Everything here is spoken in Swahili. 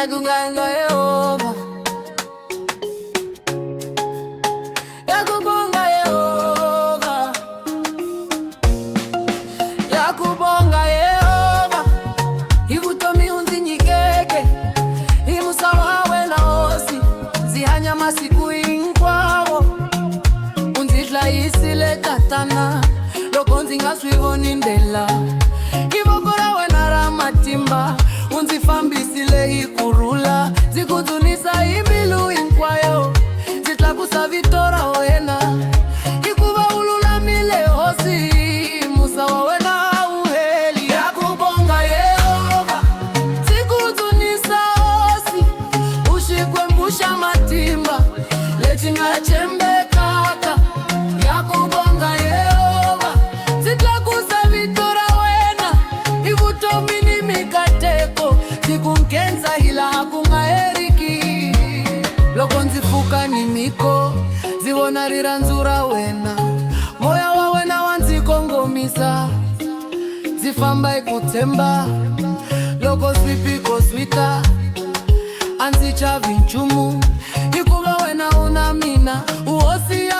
yakunganga Yehova, yakubonga Yehova, yakubonga Yehova, ikutomi unzinyikeke imusawawe na osi zihanya masiku inkwawo unzidlayisile katana loko nzingaswivoni ndlela kivokora wena ra matimba unzifambisile ikurula zikudzunisa imilu inkwayo zitlakusa vitora wena ikuva ululamile hosi musa wa wena uheli yakubonga Yehova zikudzunisa hosi ushikwembusha matimba lechingachembekaka yakubonga Yehova zitlakusa vitora wena ivutomini mikateko zikunkenza hila hakungaheriki loko nzifuka ni miko ziwona riranzura wena moya wa wena wanzikongomisa zifamba ikutsemba loko swipiko swita anzicha vinchumu ikuva wena una mina uhosi